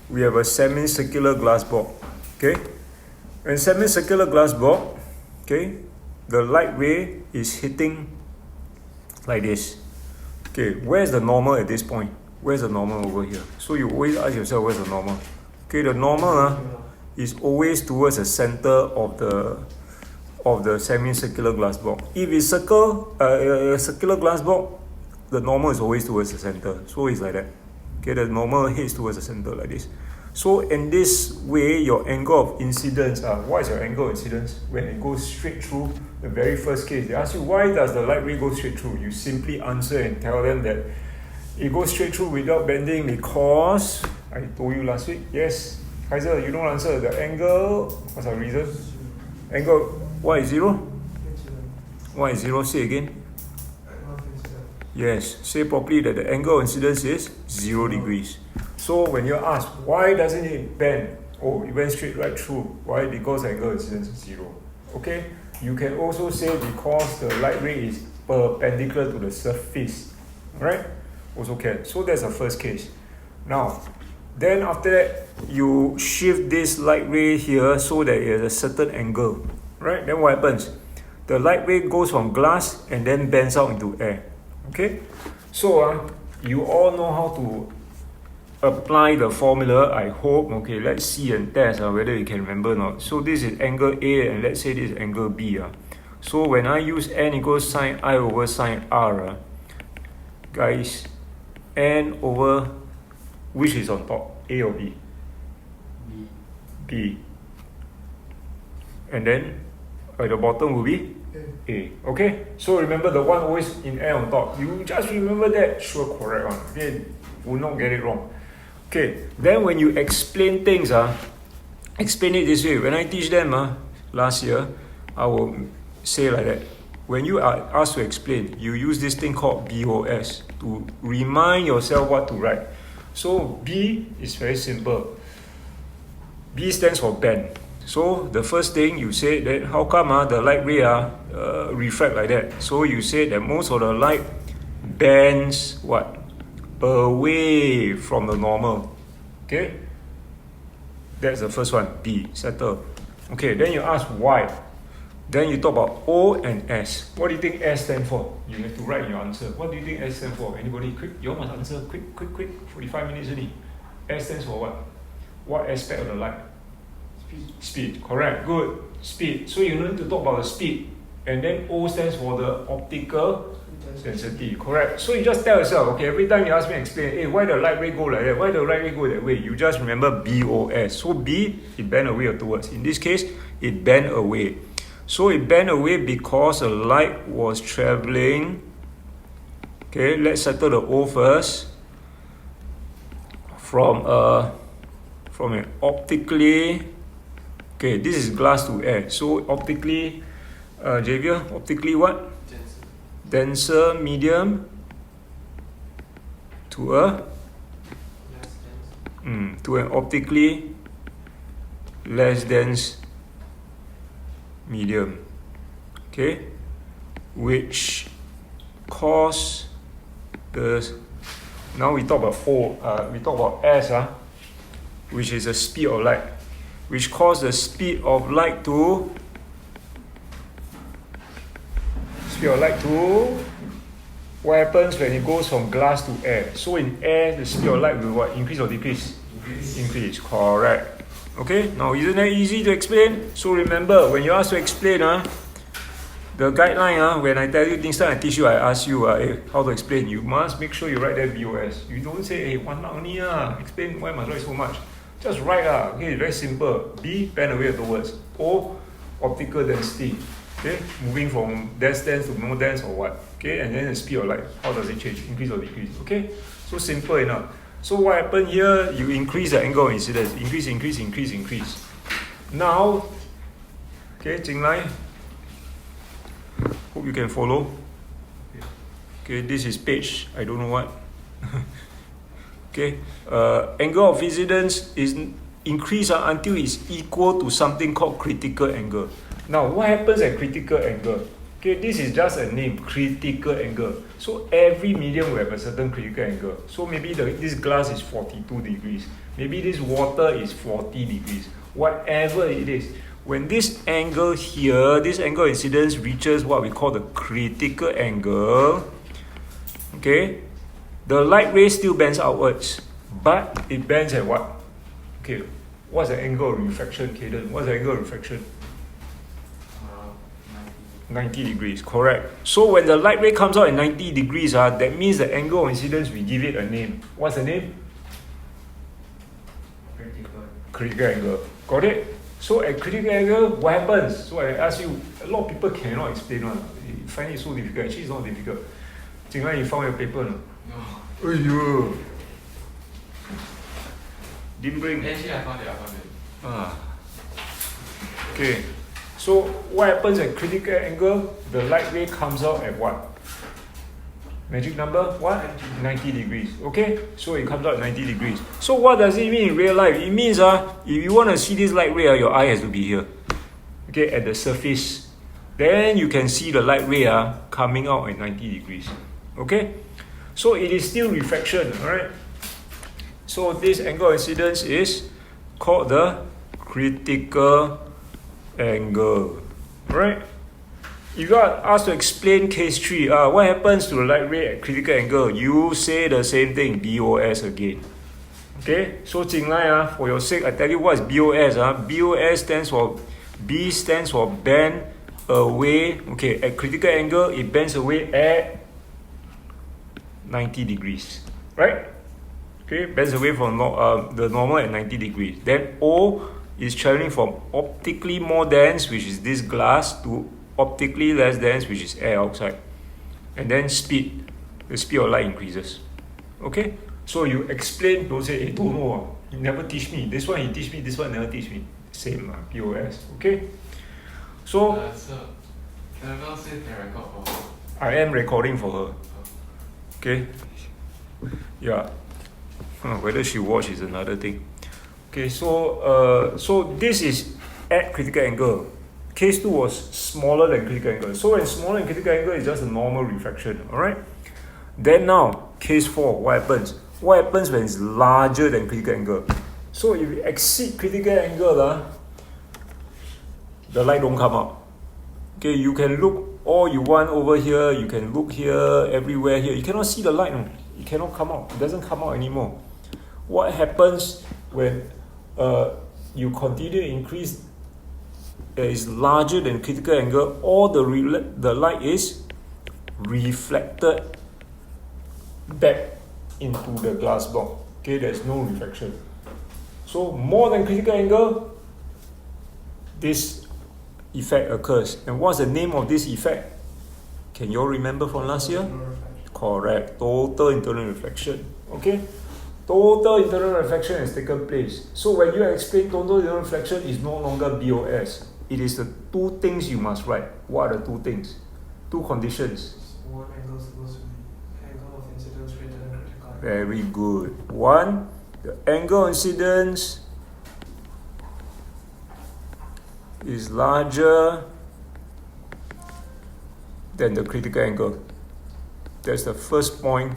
we have a semicircular glass block. Okay, in semicircular glass block, okay, the light ray is hitting like this. Okay, where's the normal at this point? Where's the normal over here? So you always ask yourself, where's the normal? Okay, the normal is always towards the center of the semicircular glass block. If it's a circular glass block, the normal is always towards the center. So it's like that. Okay, the normal heads towards the center like this. So in this way, your angle of incidence, what is your angle of incidence? When it goes straight through, the very first case, they ask you, why does the light ray go straight through? You simply answer and tell them that it goes straight through without bending because, I told you last week, yes, Kaiser, you don't answer. The angle, what's our reason? Angle, why is 0? Why is 0? Say again. Yes, say properly that the angle of incidence is 0 degrees. So when you're asked, why doesn't it bend? Oh, it went straight right through. Why? Because the angle of incidence is 0. Okay? You can also say because the light ray is perpendicular to the surface. Alright? Also can. So that's the first case. Now, then after that, you shift this light ray here so that it has a certain angle. Right? Then what happens? The light ray goes from glass and then bends out into air. Okay? So, you all know how to apply the formula, I hope. Okay, let's see and test whether you can remember or not. So this is angle A and let's say this is angle B. So when I use N equals sine I over sine R, guys, N over which is on top? A or B? B. And then at the bottom will be A. Okay? So remember the one always in air on top. You just remember that. Sure, correct one. Okay, will not get it wrong. Okay, then when you explain things, explain it this way. When I teach them last year, I will say like that. When you are asked to explain, you use this thing called BOS to remind yourself what to write. So B is very simple. B stands for bend. So the first thing you say that how come the light ray refract like that? So you say that most of the light bends what? Away from the normal. Okay? That's the first one. B. Settle. Okay, then you ask why. Then you talk about O and S. What do you think S stands for? You have to write in your answer. What do you think S stands for? Anybody? Quick. You all must answer. Quick. 45 minutes only. S stands for what? What aspect of the light? Speed. Correct. Good. Speed. So you need to talk about the speed. And then O stands for the optical density. Correct. So you just tell yourself, okay, every time you ask me to explain, hey, why the light ray go like that? Why the light ray go that way? You just remember BOS. So B, it bend away or towards. In this case, it bend away. So it bent away because the light was traveling. Okay, let's settle the O first. From an optically, okay, this is glass to air. So optically, Javier, optically what? Denser medium to an optically less dense medium, okay, which cause the, now we talk about O, we talk about S, which is the speed of light, which cause the speed of light to what happens when it goes from glass to air? So in air, the speed of light will what? Increase or decrease? Increase. Correct. Okay, now isn't that easy to explain? So remember, when you ask to explain, the guideline, when I tell you things that I teach you, I ask you hey, how to explain. You must make sure you write that BOS. You don't say, hey, 1 mark only, explain why must write so much. Just write, okay, very simple. B, bend away towards. O, optical density. Okay, moving from less dense to more dense or what? Okay, and then the speed of light, how does it change? Increase or decrease? Okay, so simple enough. So what happened here? You increase the angle of incidence. Increase. Now, okay, Jinglai, hope you can follow. Okay, this is page, I don't know what. Okay, angle of incidence is increased until it's equal to something called critical angle. Now, what happens at critical angle? Okay, this is just a name, critical angle. So every medium will have a certain critical angle. So maybe this glass is 42 degrees. Maybe this water is 40 degrees. Whatever it is. When this angle here, this angle of incidence reaches what we call the critical angle, okay, the light ray still bends outwards, but it bends at what? Okay, what's the angle of refraction, Caden? What's the angle of refraction? 90 degrees, correct. So when the light ray comes out at 90 degrees, that means the angle of incidence, we give it a name. What's the name? Critical angle. Got it? So at critical angle, what happens? So I ask you, a lot of people cannot explain one. You find it so difficult. Actually, it's not difficult. Jinglan, you found your paper? No. Aiyo. Didn't bring. Actually, I found it. Okay. So what happens at critical angle? The light ray comes out at what? Magic number? What? 90 degrees. Okay? So it comes out at 90 degrees. So what does it mean in real life? It means if you want to see this light ray, your eye has to be here. Okay, at the surface. Then you can see the light ray coming out at 90 degrees. Okay? So it is still refraction, alright? So this angle of incidence is called the critical angle. Right? If you are asked to explain case 3, what happens to the light ray at critical angle? You say the same thing, BOS again. Okay? So Jinglan, for your sake, I tell you what is BOS. BOS stands for, B stands for bend away. Okay, at critical angle, it bends away at 90 degrees. Right? Okay, bends away from the normal at 90 degrees. Then O is traveling from optically more dense, which is this glass, to optically less dense, which is air outside. And then speed, the speed of light increases. Okay? So you explain, don't say, don't know, you never teach me. This one he teach me, this one never teach me. Same, POS. Okay? So, Sir, can I say can record for her? I am recording for her. Okay? Yeah. Whether she watch is another thing. Okay, so this is at critical angle. Case 2 was smaller than critical angle. So when smaller than critical angle is just a normal refraction. Alright? Then now, case 4, what happens? What happens when it's larger than critical angle? So if you exceed critical angle, the light don't come out. Okay, you can look all you want over here, you can look here, everywhere here. You cannot see the light. No. It cannot come out. It doesn't come out anymore. What happens when you continue to increase is larger than critical angle? All the light is reflected back into the glass block. Okay, there's no reflection. So more than critical angle, this effect occurs. And what's the name of this effect? Can you all remember from last year? Correct. Total internal reflection. Okay? Total internal reflection has taken place. So when you explain total internal reflection, it's no longer BOS. It is the two things you must write. What are the two things? Two conditions. One angle is supposed to be angle of incidence greater than critical angle. Very good. One, the angle of incidence is larger than the critical angle. That's the first point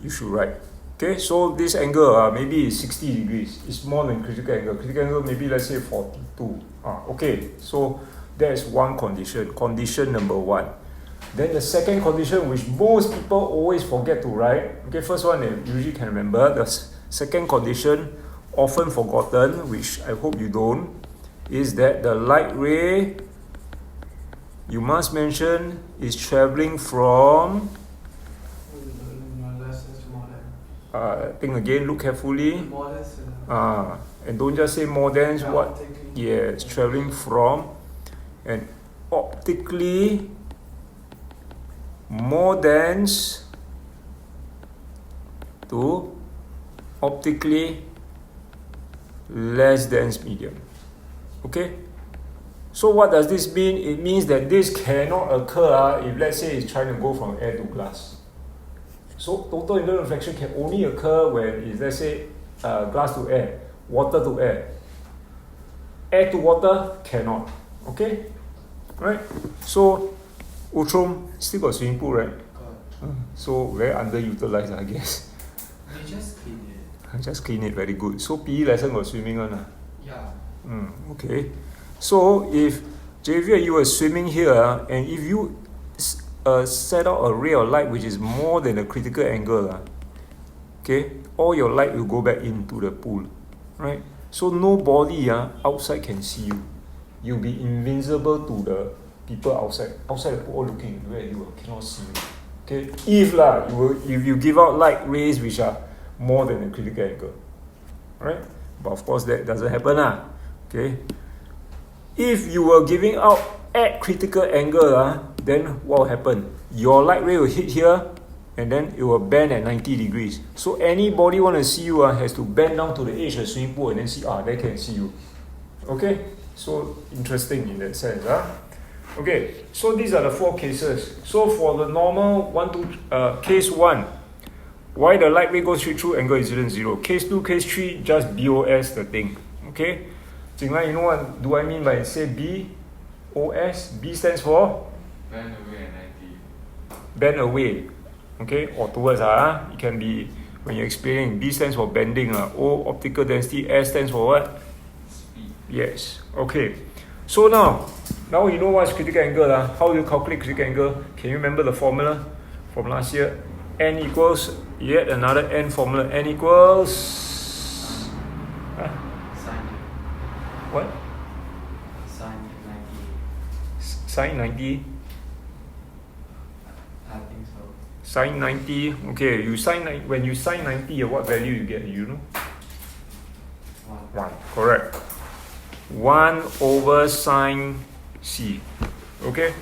you should write. Okay, so this angle maybe is 60 degrees. It's more than critical angle. Critical angle maybe let's say 42. Okay, so that's one condition. Condition number 1. Then the second condition, which most people always forget to write. Okay, first one they usually can remember. The second condition, often forgotten, which I hope you don't, is that the light ray, you must mention, is traveling from, think again, look carefully. And don't just say more dense. What? Yes, traveling from an optically more dense to optically less dense medium. Okay? So what does this mean? It means that this cannot occur if let's say it's trying to go from air to glass. So total internal reflection can only occur when it's, let's say, glass to air, water to air. Air to water cannot. Okay? Right? So Outram still got swimming pool, right? So very underutilized, I guess. They just clean it. I just clean it very good. So PE lesson got swimming on. Yeah. Okay. So if Javier, you were swimming here, and if you set out a ray of light which is more than the critical angle, okay, all your light will go back into the pool, right? So nobody outside can see you. You'll be invincible to the people outside. Outside the pool all looking where you cannot see you. Okay, if you give out light rays which are more than the critical angle, right? But of course that doesn't happen, okay. If you were giving out at critical angle, then what will happen? Your light ray will hit here, and then it will bend at 90 degrees. So anybody want to see you has to bend down to the edge of the swimming pool and then see, they can see you. Okay, so interesting in that sense. Okay, so these are the 4 cases. So for the normal case 1, why the light ray goes straight through, angle incidence 0. Case 2, case 3, just BOS the thing. Okay, Jinglan, you know what do I mean by say BOS? B stands for? Bend away at 90. Bend away. Okay, or towards. It can be when you're explaining. B stands for bending. O, optical density. S stands for what? Speed. Yes. Okay. So now you know what is critical angle. How do you calculate critical angle? Can you remember the formula from last year? N equals yet another N formula. N equals Sine. what? Sine 90. Sine 90. I think so. Sine 90. Okay, when you sine 90, what value you get? You know? 1. Correct. 1 over sine C. Okay?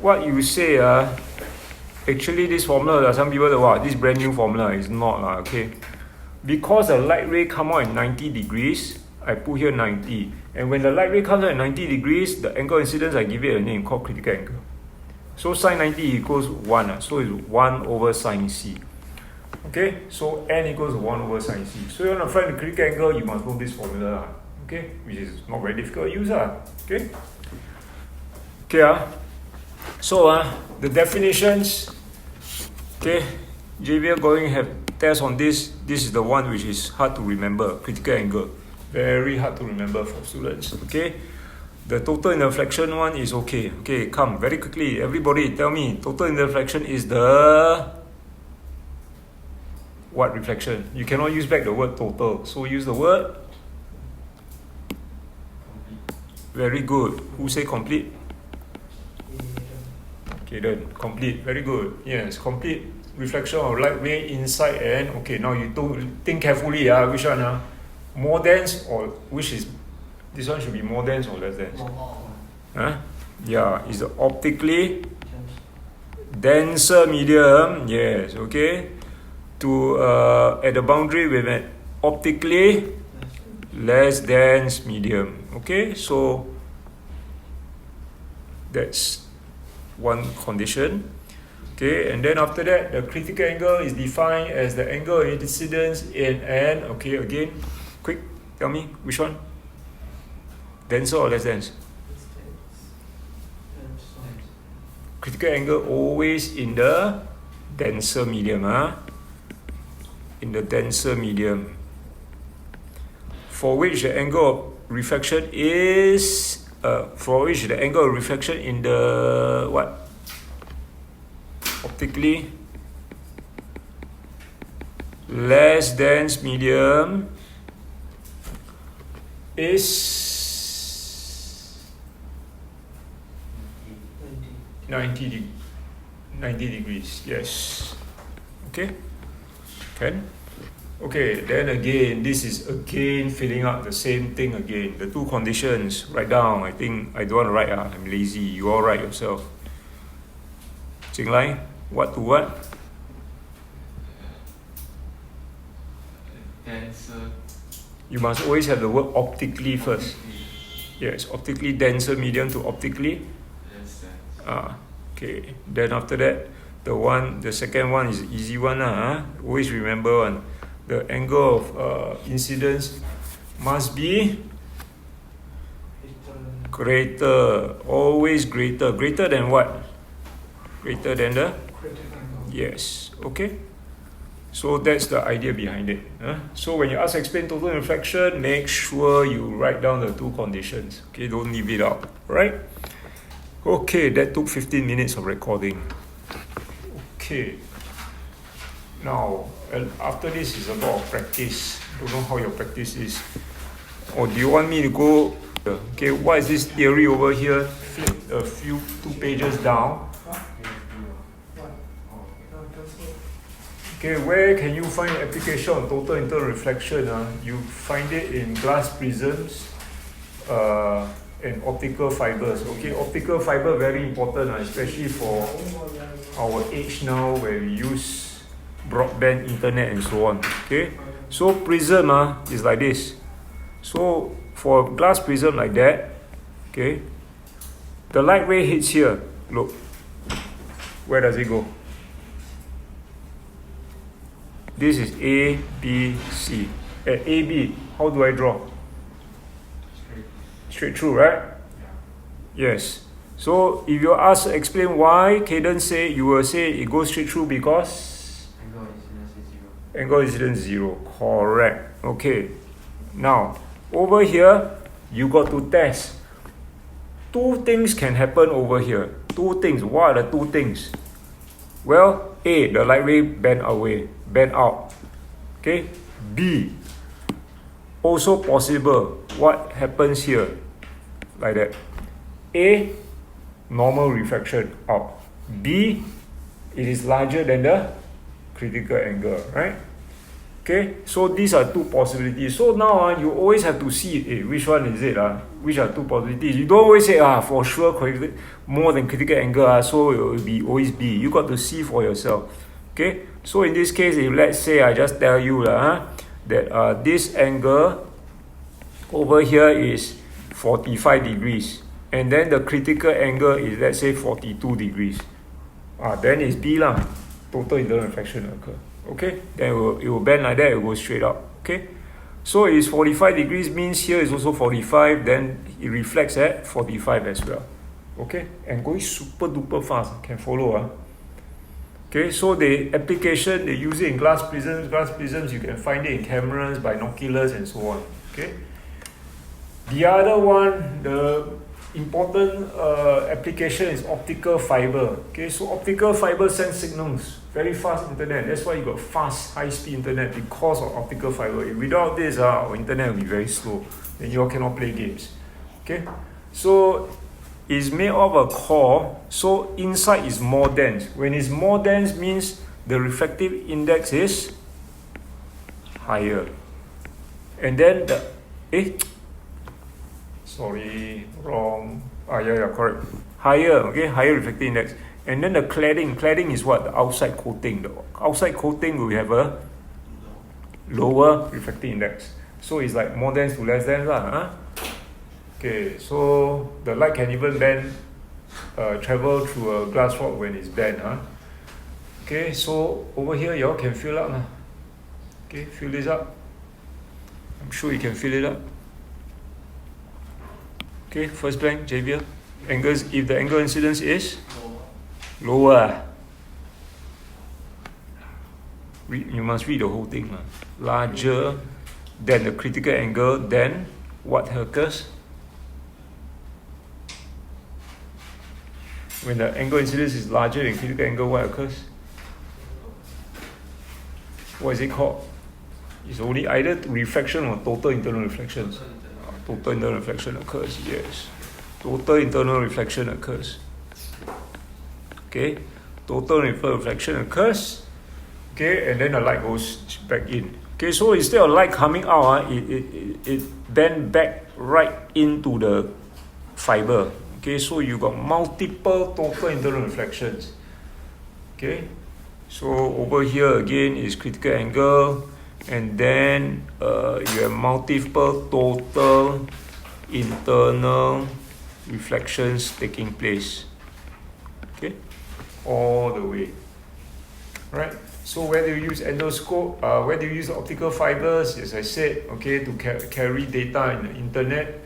What you say, actually this formula, some people say, this brand new formula is not, okay? Because the light ray come out at 90 degrees, I put here 90. And when the light ray comes out at 90 degrees, the angle incidence, I give it a name called critical angle. So sine 90 equals 1, so it's 1 over sine C. Okay, so N equals 1 over sine C. So you want to find the critical angle, you must know this formula. Okay, which is not very difficult to use. Okay. Okay. So the definitions. Okay, JVL going to have tests on this. This is the one which is hard to remember. Critical angle, very hard to remember for students. Okay. The total interflexion one is okay. Okay, come very quickly. Everybody, tell me. Total interflexion is the what reflection? You cannot use back the word total. So use the word. Very good. Who say complete? Okay, then complete. Very good. Yes, complete reflection of light ray inside and okay. Now you don't think carefully. Which one? More dense or which is this one should be more dense or less dense? Yeah, it's the optically denser medium. Yes. Okay. To at the boundary with an optically less dense medium. Okay, so that's one condition. Okay, and then after that, the critical angle is defined as the angle of incidence in an, okay, again, quick, tell me which one? Denser or less dense? Critical angle always in the denser medium. In the denser medium. For which the angle of reflection is in the what? Optically less dense medium is 90 degrees. Yes. Okay. Can? Okay, then again, this is again filling up the same thing again. The two conditions, write down. I think I don't want to write. I'm lazy. You all write yourself. Jinglai, what to what? Denser. You must always have the word optically first. Yes, optically denser medium to optically. Yes, Okay. Then after that, the second one is easy one. Always remember one. The angle of incidence must be greater. Always greater. Greater than what? Greater than the? Yes. Okay. So that's the idea behind it. So when you ask explain total reflection, make sure you write down the two conditions. Okay, don't leave it out. Right? Okay, that took 15 minutes of recording. Okay. Now, after this is a lot of practice. Don't know how your practice is. Or do you want me to go? Okay, what is this theory over here? Flip two pages down. Okay, where can you find application of total internal reflection? You find it in glass prisms and optical fibers. Okay, optical fiber very important, especially for our age now where we use broadband internet and so on. Okay, so prism is like this. So for glass prism like that, okay, the light ray hits here. Look, where does it go? This is A, B, C. At A, B, how do I draw? Straight through, right? Yes. So if you ask explain why, Cadence say, you will say it goes straight through because angle incidence 0. Correct. Okay. Now, over here, you got to test. Two things can happen over here. Two things. What are the two things? Well, A, the light ray bend out. Okay. B, also possible. What happens here? Like that. A, normal refraction out. B, it is larger than the critical angle, right? Okay, so these are two possibilities. So now you always have to see which one is it. Which are two possibilities. You don't always say for sure more than critical angle, so it will be always B. You got to see for yourself. Okay, so in this case, if let's say I just tell you that this angle over here is 45 degrees, and then the critical angle is, let's say, 42 degrees. Then it's B lah. Total internal reflection occur. Okay, then it will bend like that, it will go straight up. Okay, so it's 45 degrees means here is also 45, then it reflects at 45 as well. Okay, and going super duper fast, can follow. Okay, so the application, they use it in glass prisms, you can find it in cameras, binoculars and so on. Okay, the other one, the important application is optical fiber. Okay, so optical fiber sends signals, very fast internet. That's why you got fast, high-speed internet because of optical fiber. If without this, our internet will be very slow. Then you all cannot play games. Okay, so it's made of a core. So inside is more dense. When it's more dense, means the refractive index is higher. And then sorry, wrong. Yeah, correct. Higher, okay, higher refractive index. And then the cladding is what? The outside coating. The outside coating will have a lower refractive index. So it's like more dense to less dense lah. Okay, so the light can even travel through a glass rod when it's bent. Okay, so over here you all can fill up. Okay, fill this up. I'm sure you can fill it up. Okay, first blank, Javier. Angles, if the angle incidence is lower. You must read the whole thing. Larger than the critical angle, then what occurs? When the angle incidence is larger than critical angle, what occurs? What is it called? It's only either refraction or total internal reflection. Total internal reflection occurs, yes. Total internal reflection occurs. Okay, total reflection occurs. Okay, and then the light goes back in. Okay, so instead of light coming out, it bend back right into the fiber. Okay, so you got multiple total internal reflections. Okay, so over here again is critical angle, and then you have multiple total internal reflections taking place. Okay, all the way. Right. So where do you use endoscope? Where do you use optical fibers? As I said, okay, to carry data in the internet.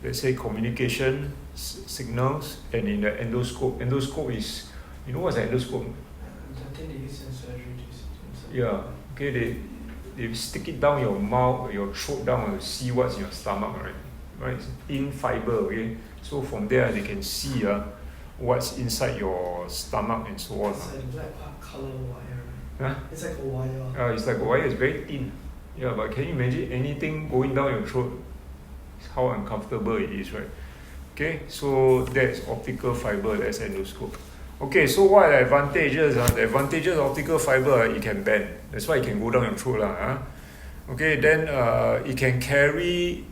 Let's say communication signals, and in the endoscope. Endoscope is, you know what's an endoscope? I think they use in surgery. Yeah. Okay, they stick it down your mouth, your throat down to see what's in your stomach, right? It's in fiber, okay? So from there they can see what's inside your stomach and so on. It's like black color wire, right? Huh? It's like a wire. It's like a wire, it's very thin. Yeah, but can you imagine anything going down your throat? How uncomfortable it is, right? Okay, so that's optical fiber, that's endoscope. Okay, so what are the advantages? The advantages of optical fiber, it can bend. That's why it can go down your throat. Okay, then it can carry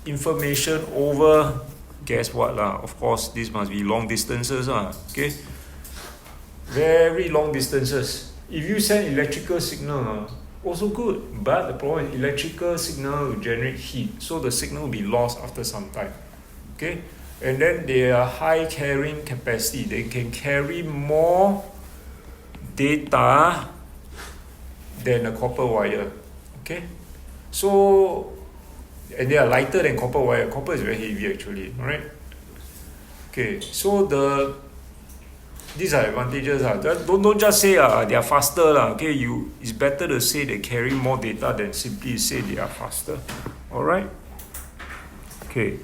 information over, guess what? Of course, this must be long distances. Okay, very long distances. If you send electrical signal, also good. But the problem is electrical signal will generate heat. So the signal will be lost after some time. Okay? And then they are high carrying capacity. They can carry more data than a copper wire. Okay? So, and they are lighter than copper wire. Copper is very heavy actually. Alright? Okay, so these are advantages. Don't just say they are faster. Okay, it's better to say they carry more data than simply say they are faster. Alright? Okay.